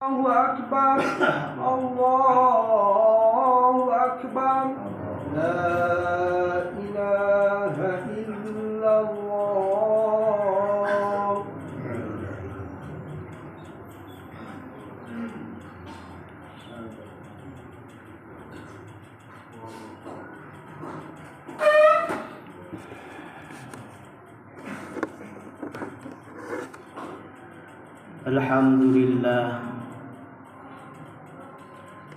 Allahu Akbar, Allahu Akbar, La ilaha illallah. Alhamdulillah,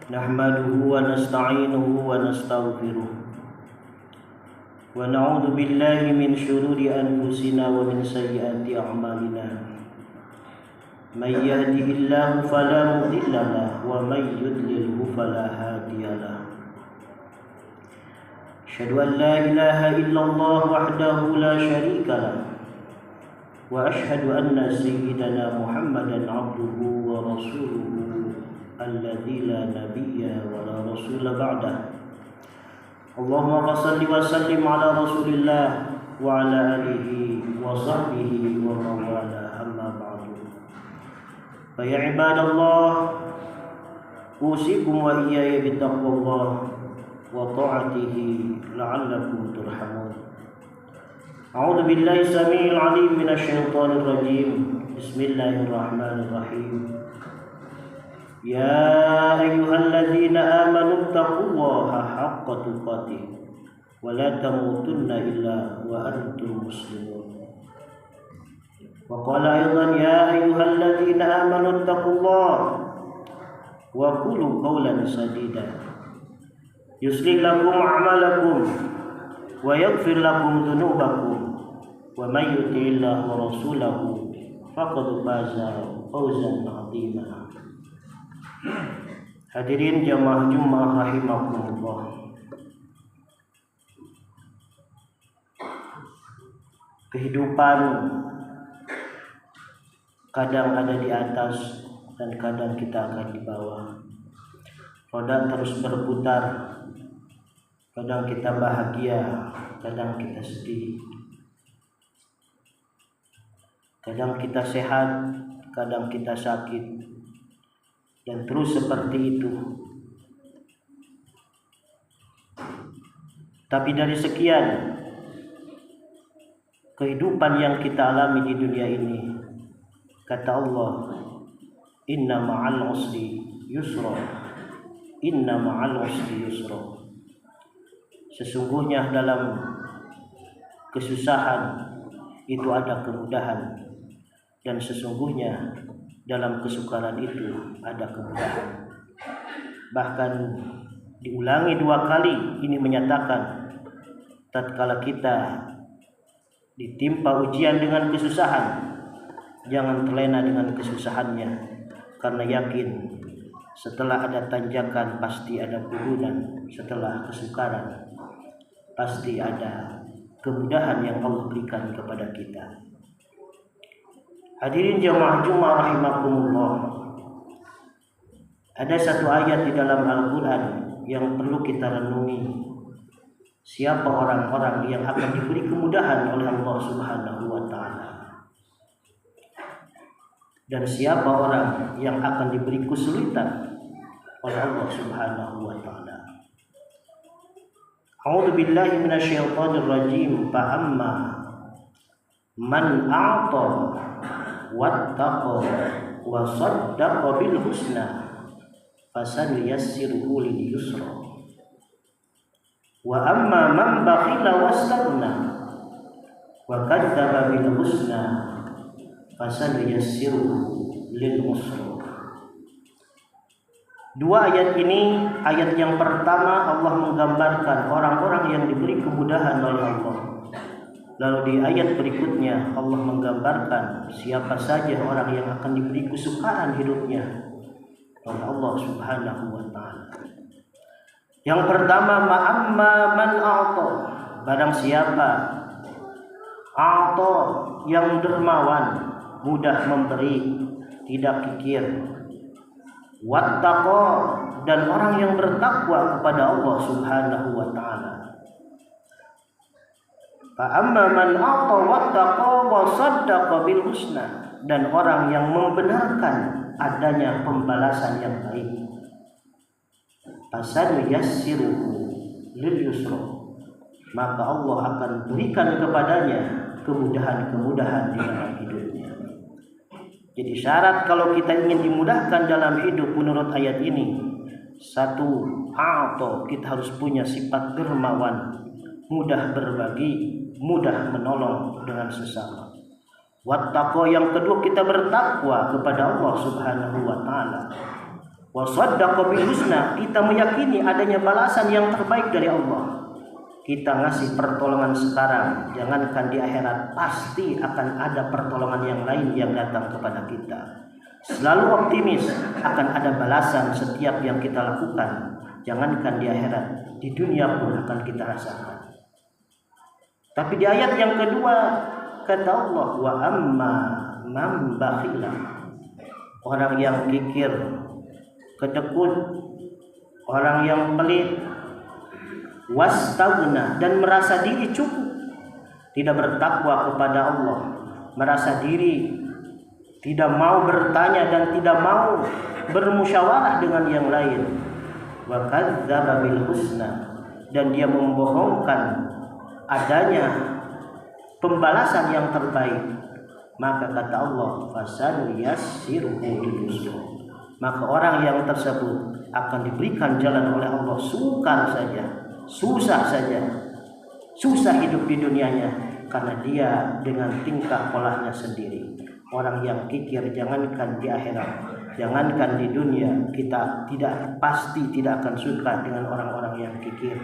nahmaduhu wa nasta'inuhu wa nastaghfiruh wa na'udzu billahi min syururi anfusina wa min sayyiati a'malina. May yahdihillahu fala mudilla lahu wa may yudlilhu fala hadiya lahu. Asyhadu an la ilaha illallah wahdahu la syarika lahu wa asyhadu anna sayyidana Muhammadan abduhu wa rasuluhu alladzi la nabiyya wa la rasula ba'dah. Allahumma shalli wa sallim ala Rasulillah wa ala alihi wa sahbihi wa mawala, amma ba'du. Fa ya ibadallah, usikum wa iyaya bittaqwallah wa ta'atihi la'allakum turhamun. A'udzu billahi samiil 'aliim minasyaitonir rajiim. Bismillahirrahmanirrahim. Ya ayyuhalladzina amanu taqullaha haqqa tuqatih wa la tamutunna illa wa antum muslimun. Wa qala aidan ya ayyuhalladzina amanu taqullaha wa qulu qawlan sadida yuslih lakum a'malakum wa yaghfir lakum dhunubakum wa may yuti'illah wa rasulahu faqad faza fawzan 'azima. Hadirin jamaah Jumat rahimakumullah. Kehidupan kadang ada di atas dan kadang kita akan di bawah. Roda terus berputar. Kadang kita bahagia, kadang kita sedih. Kadang kita sehat, kadang kita sakit. Dan terus seperti itu. Tapi dari sekian kehidupan yang kita alami di dunia ini, kata Allah, inna ma'al usri yusra, inna ma'al usri yusra. Sesungguhnya dalam kesusahan itu ada kemudahan, dan sesungguhnya dalam kesukaran itu ada kemudahan. Bahkan diulangi 2 kali, ini menyatakan tatkala kita ditimpa ujian dengan kesusahan, jangan terlena dengan kesusahannya, karena yakin setelah ada tanjakan pasti ada turunan, setelah kesukaran pasti ada kemudahan yang Allah berikan kepada kita. Hadirin jamaah Jumat rahimakumullah. Ada satu ayat di dalam Al-Quran yang perlu kita renungi. Siapa orang-orang yang akan diberi kemudahan oleh Allah Subhanahu wa ta'ala, dan siapa orang yang akan diberi kesulitan oleh Allah Subhanahu wa ta'ala. A'udzu billahi minasyaitonir rajim. Fa amma man a'ta wattaqa wa saddaqa bil husna fasanuyassiruhu lil yusra wa amma man bakhila wastaghna wa kadzdzaba bil husna fasanuyassiruhu lil usra. 2 ayat ini, ayat yang pertama Allah menggambarkan orang-orang yang diberi kemudahan oleh Allah. Lalu di ayat berikutnya Allah menggambarkan siapa saja orang yang akan diberi kesukaran hidupnya oleh Allah Subhanahu wa ta'ala. Yang pertama, ma'amma man a'ta, barang siapa a'ta yang dermawan, mudah memberi, tidak kikir. Wattaqa, dan orang yang bertakwa kepada Allah Subhanahu wa ta'ala. Fa amma man a'ta wattaqa wa saddaqa bil husna, dan orang yang membenarkan adanya pembalasan yang baik. Fasanuyassiruhu lil yusra, maka Allah akan berikan kepadanya kemudahan-kemudahan di dalam hidupnya. Jadi syarat kalau kita ingin dimudahkan dalam hidup menurut ayat ini, satu, atau kita harus punya sifat dermawan, mudah berbagi, mudah menolong dengan sesama. Wattaqwa, yang kedua kita bertakwa kepada Allah Subhanahu wa taala. Wasaddaqa bil husna, kita meyakini adanya balasan yang terbaik dari Allah. Kita ngasih pertolongan sekarang, jangankan di akhirat, pasti akan ada pertolongan yang lain yang datang kepada kita. Selalu optimis akan ada balasan setiap yang kita lakukan, jangankan di akhirat, di dunia pun akan kita rasakan. Tapi di ayat yang kedua kata Allah, wa amma man bakhila, orang yang kikir, kedekut, orang yang pelit, wastagna, dan merasa diri cukup, tidak bertakwa kepada Allah, merasa diri tidak mau bertanya dan tidak mau bermusyawarah dengan yang lain. Wa kadzdzaba bil husna, dan dia membohongkan adanya pembalasan yang terbaik. Maka kata Allah, fasanuyassiruhu lil yusra, maka orang yang tersebut akan diberikan jalan oleh Allah sukar saja, susah saja, susah hidup di dunianya, karena dia dengan tingkah polanya sendiri. Orang yang kikir, jangankan di akhirat, jangankan di dunia, kita pasti tidak akan suka dengan orang-orang yang kikir.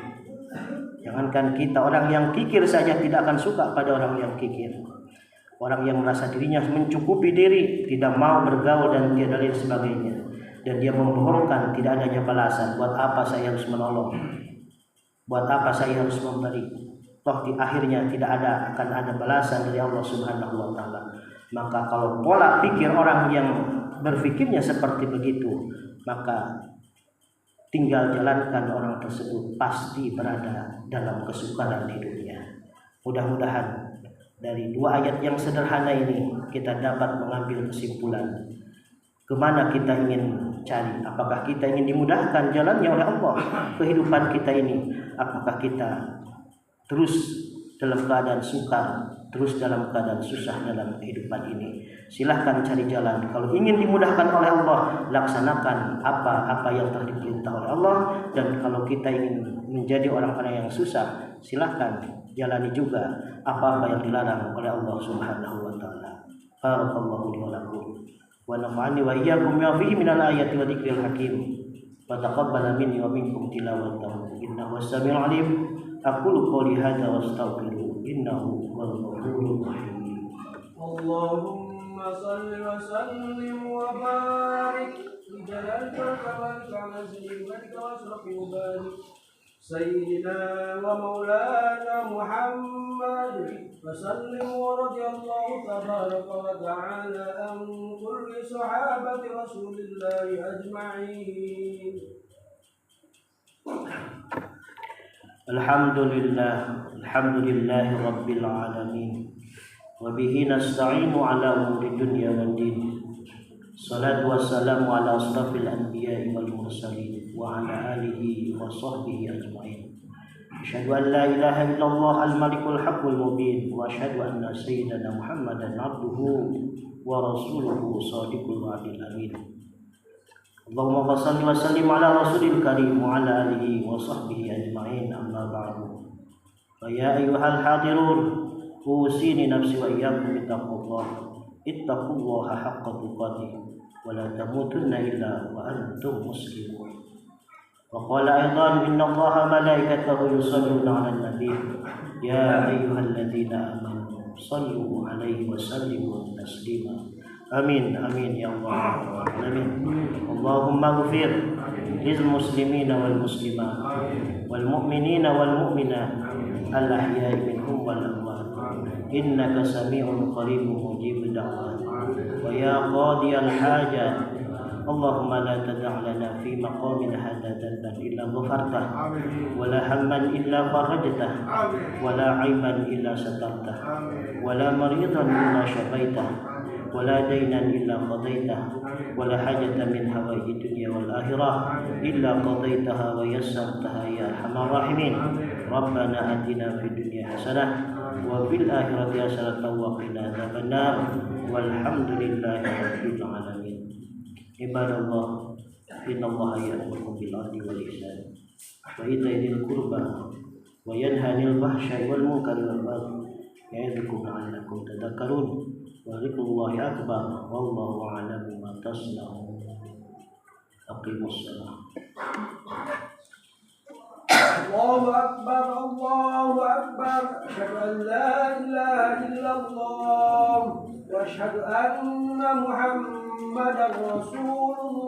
Jangankan kita, orang yang kikir saja tidak akan suka pada orang yang kikir. Orang yang merasa dirinya mencukupi diri, tidak mau bergaul dan tiada lain sebagainya, dan dia membohongkan tidak adanya balasan. Buat apa saya harus menolong? Buat apa saya harus memberi? Toh di akhirnya tidak akan ada balasan dari Allah Subhanahu wa taala. Maka kalau pola pikir orang yang berpikirnya seperti begitu, maka tinggal jalankan orang tersebut, pasti berada dalam kesukaran hidupnya. Mudah-mudahan dari dua ayat yang sederhana ini kita dapat mengambil kesimpulan kemana kita ingin cari. Apakah kita ingin dimudahkan jalannya oleh Allah kehidupan kita ini? Apakah kita terus dalam keadaan sukar, terus dalam keadaan susah dalam kehidupan ini? Silahkan cari jalan. Kalau ingin dimudahkan oleh Allah, laksanakan apa-apa yang telah diperintah oleh Allah. Dan kalau kita ingin menjadi orang-orang yang susah, silahkan jalani juga apa-apa yang dilarang oleh Allah Subhanahu wa taala. Barakallahu li wa lakum wa nafa'ani wa iyyakum bima fihi minal ayati wa dzikril hakim. Wa taqabbala minni wa minkum tilawatahu innahu was-sami'ul 'alim. Aqulu qouli hadza wa astaghfiru innahu huwal ghafurur rahim. Allahumma salli wa sallim wa barik li jalalika wa kamalika wa zilika wa asrafi wa barik Sayyidina wa maulana Muhammad wa sallim wa radiyallahu tabaraka wa ta'ala an kulli sahabati rasulillahi ajma'in. Alhamdulillahi rabbil alamin, wa bihi nasta'inu ala umuri dunya wad din. Salatu wassalamu ala asrafil anbiya'i wal mursalin wa ala alihi wa sahbihi ajma'in. Asyhadu an la ilaha illallah al-malikul haqqul mubin wa asyhadu anna sayyidana Muhammadan abduhu wa rasuluhu shadiqul wa'dil amin. Allahumma shalli wa sallim ala rasulil karim wa ala alihi wa sahbihi ajma'in, amma ba'du. Wa ya ayyuhal hadirun, usini nafsi wa iyyakum bittaqwallah. Ittaqullaha haqqa tuqatih wa la tamutunna illa wa antum muslimun. Wa qala aidan innallaha malaikatahu yusholluna 'alan nabiy ya ayyuhalladzina amanu shallu 'alaihi wa sallimu taslima. Amin amin ya Allah amin. Allahumma ighfir lil muslimina wal muslimat wal mu'minina wal mu'minat al ahya'i minhum wal amwat innaka sami'un qaribun mujibud da'wat wa ya qadiyal hajat Allahumma la tada' lana fi maqamina hadha dhanban illa ghafartah wa la hamman illa farajtah wa la 'aiban illa satartah wa la maridan illa syafaitah ولا دينا إلا قضيته ولا حاجة من حوائج الدنيا والآخرة إلا قضيتها ويسرتها يا أرحم الراحمين. ربنا آتنا في الدنيا حسنة وفي الآخرة حسنة وقنا عذاب النار والحمد لله رب العالمين. عباد الله إن الله يأمركم بالعدل والإحسان وإيتاء ذي القربى وينهى عن الفحشاء والمنكر والبغي يعظكم لعلكم تذكرون وذكر الله أكبر والله أعلم ما تصنعون. أقيموا الصلاة. الله أكبر الله أكبر أشهد أن لا إله إلا الله وأشهد أن محمدا رسول الله.